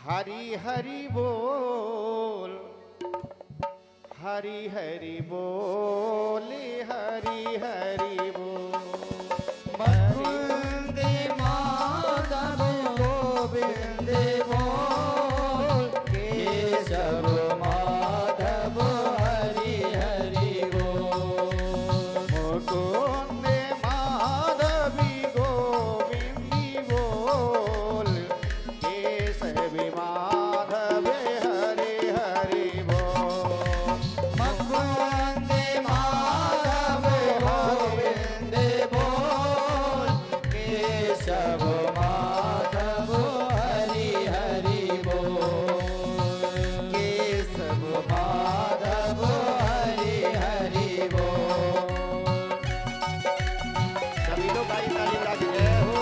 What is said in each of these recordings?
हरि हरि बोल, हरि हरि बोल, हरि हरि बोल। वंदे मातरम गोविंद बोल, केशव माधव हरि हरि बोल। मुकुंद माधवी गोविंदी बोल, केशव माधव हरि हरि बोल। मुकुंद माधव गोविंद बोल, केशव माधव हरि हरि बोल। केशव माधव हरि हरि बोल। सभी लोग आई ताली बजा के जय हो।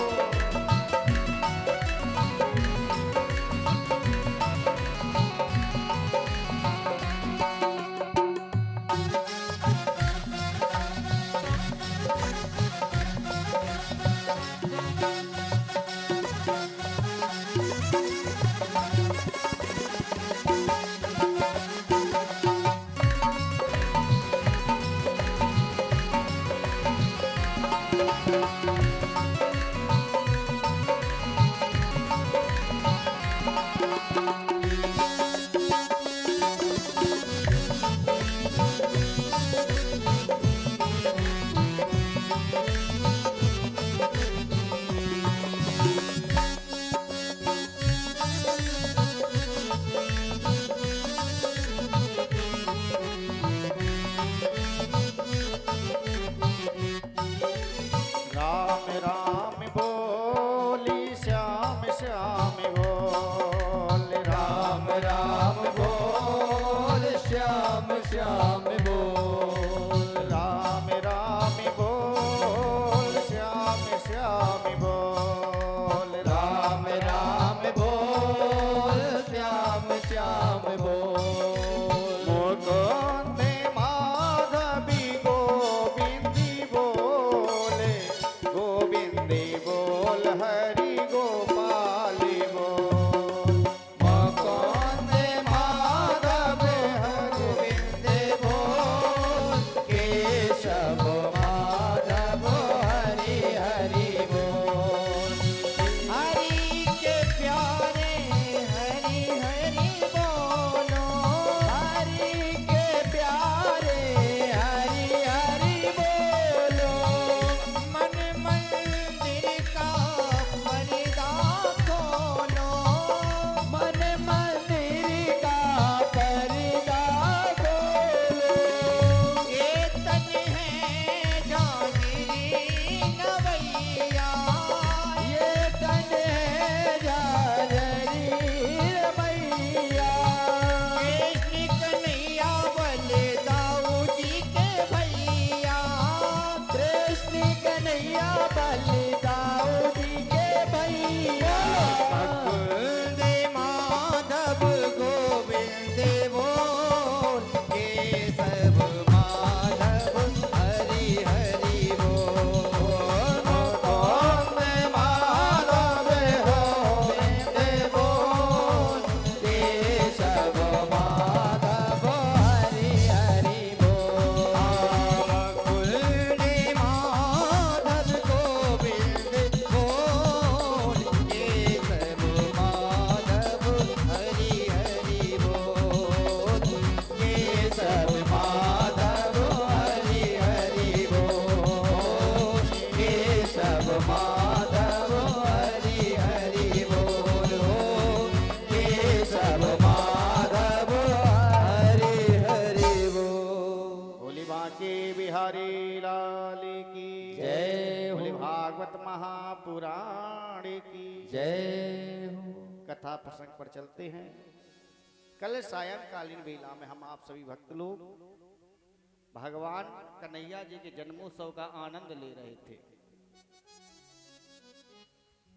राम राम बोली श्याम श्याम बोल, राम राम बोल, श्याम श्याम बोल। राम राम बोल, श्याम श्याम बोल। राम राम बोल, श्याम श्याम बोल। मुकुंद माधवी गोविंदी बोल, गोविंदी बोल, हरि गोपाली बोल। मुकुंद माधव गोविंद बोल, केशव माधव हरि हरि बोल। हरि के प्यारे हरि हरि बोलो, हरि के प्यारे हरि हरि बोलो। मन मंदिर का पर्दा खोलो, मन मंदिर का पर्दा खोलो। ये तन है जागीरी नवैया, ये तन है जागरी रमैया। कृष्ण कन्हैया बलदाऊ जी के भैया, कृष्ण कन्हैया बलदाऊ जी के भैया। मुकुंद माधव गोविंद बोल, केशव माधव हरि हरि बोल। मुकुंद माधव गोविंद बोल, केशव माधव हरि हरि बोल। मुकुंद माधव गोविंद बोल, केशव माधव हरि हरि बोल। केशव माधव हरि हरि बोल। केशव माधव हरि हरि बोल। केशव माधव हरि हरि बोल। बोली बांके बिहारी लाल की जय हो। बोली भागवत महापुराण की जय हो। कथा प्रसंग पर चलते हैं। कल सायंकालीन बेला में हम आप सभी भक्त लोग भगवान कन्हैया जी के जन्मोत्सव का आनंद ले रहे थे।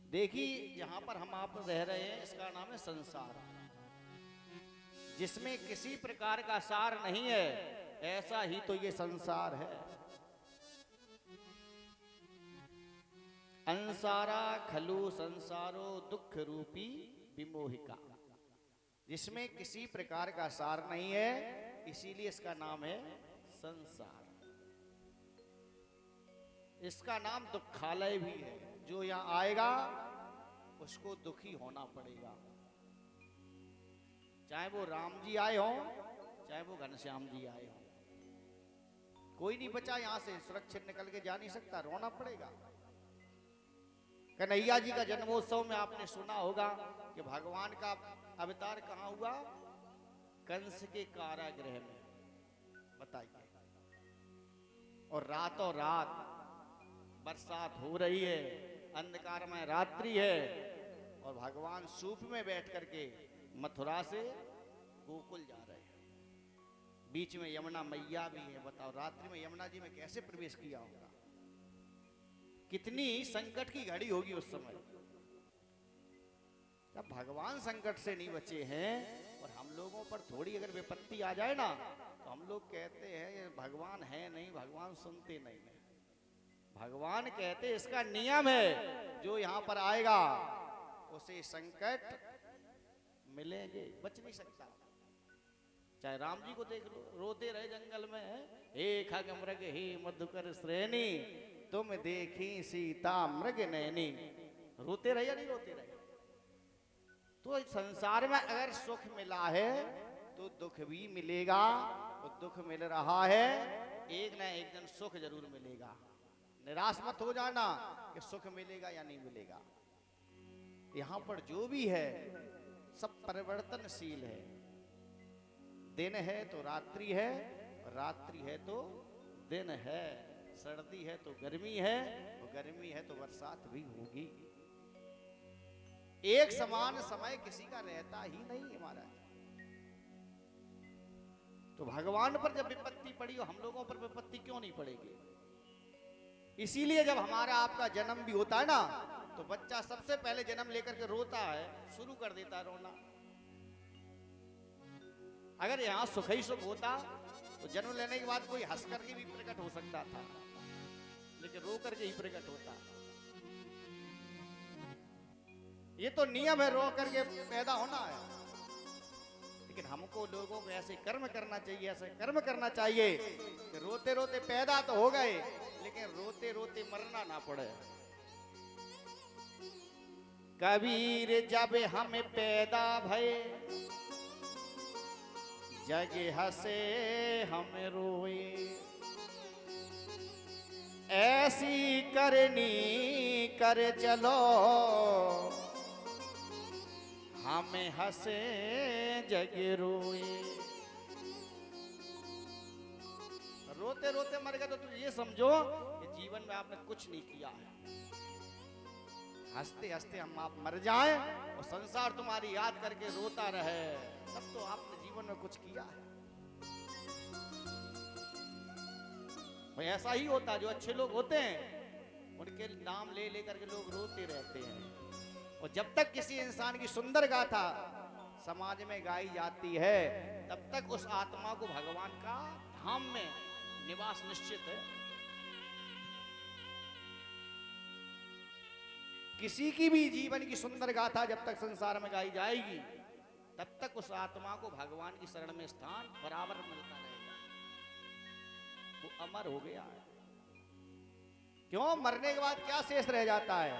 देखिए यहाँ पर हम आप रह रहे हैं, इसका नाम है संसार, जिसमें किसी प्रकार का सार नहीं है, ऐसा ही तो ये संसार है। अंसारा खलु संसारो दुख रूपी विमोहिका, जिसमें किसी प्रकार का सार नहीं है, इसीलिए इसका नाम है संसार। इसका नाम दुखालय भी है। जो यहां आएगा उसको दुखी होना पड़ेगा, चाहे वो राम जी आए हों, चाहे वो घनश्याम जी आए हों। कोई नहीं बचा यहां से सुरक्षित निकल के जा नहीं सकता, रोना पड़ेगा। कन्हैया जी का जन्मोत्सव में आपने सुना होगा कि भगवान का अवतार कहाँ हुआ? कंस के कारागृह में। बताइए, और रातों रात बरसात हो रही है, अंधकार में रात्रि है, और भगवान सूप में बैठ करके मथुरा से गोकुल जा रहे हैं। बीच में यमुना मैया भी है। बताओ, रात्रि में यमुना जी में कैसे प्रवेश किया होगा? कितनी संकट की घड़ी होगी उस समय। जब भगवान संकट से नहीं बचे हैं और हम लोगों पर थोड़ी अगर विपत्ति आ जाए ना, तो हम लोग कहते हैं ये भगवान है नहीं, भगवान सुनते नहीं है। भगवान कहते इसका नियम है, जो यहां पर आएगा उसे संकट मिलेंगे, बच नहीं सकता। चाहे राम जी को देख लो, रोते रहे जंगल में, हे खग मृग ही मधुकर श्रेणी, तुम देखी सीता मृग नैनी। रोते रहे या नहीं रोते रहे? तो संसार में अगर सुख मिला है तो दुख भी मिलेगा, और दुख मिल रहा है, एक ना एक दिन सुख जरूर मिलेगा। निराश मत हो जाना कि सुख मिलेगा या नहीं मिलेगा। यहां पर जो भी है सब परिवर्तनशील है। दिन है तो रात्रि है, रात्रि है तो दिन है, सर्दी है तो गर्मी है, और गर्मी है तो बरसात भी होगी। एक समान समय किसी का रहता ही नहीं है महाराज। तो भगवान पर जब विपत्ति पड़ी, और हम लोगों पर विपत्ति क्यों नहीं पड़ेगी? इसीलिए जब हमारा आपका जन्म भी होता है ना, तो बच्चा सबसे पहले जन्म लेकर के रोता है, शुरू कर देता है रोना। अगर यहां सुख ही सुख होता तो जन्म लेने के बाद कोई हंस करके भी प्रकट हो सकता था, लेकिन रो करके ही प्रकट होता। ये तो नियम है, रो करके पैदा होना है। लेकिन हमको लोगों को ऐसे कर्म करना चाहिए, ऐसे कर्म करना चाहिए कि रोते रोते पैदा तो हो गए, लेकिन रोते रोते मरना ना पड़े। कबीर जब हमें पैदा भये, जग हंसे हम रोए, ऐसी करनी कर चलो, हमें हंसे जग रोए। रोते रोते मर गए तो तुम ये समझो कि जीवन में आपने कुछ नहीं किया है। हंसते हंसते हम आप मर जाएं और संसार तुम्हारी याद करके रोता रहे, तब तो आपने जीवन में कुछ किया है। भाई ऐसा ही होता, जो अच्छे लोग होते हैं उनके नाम ले लेकर के लोग रोते रहते हैं। और जब तक किसी इंसान की सुंदर गाथा समाज में गाई जाती है, तब तक उस आत्मा को भगवान का धाम में निवास निश्चित है। किसी की भी जीवन की सुंदर गाथा जब तक संसार में गाई जाएगी, तब तक उस आत्मा को भगवान की शरण में स्थान बराबर मिलता रहेगा। वो अमर हो गया है। क्यों? मरने के बाद क्या शेष रह जाता है?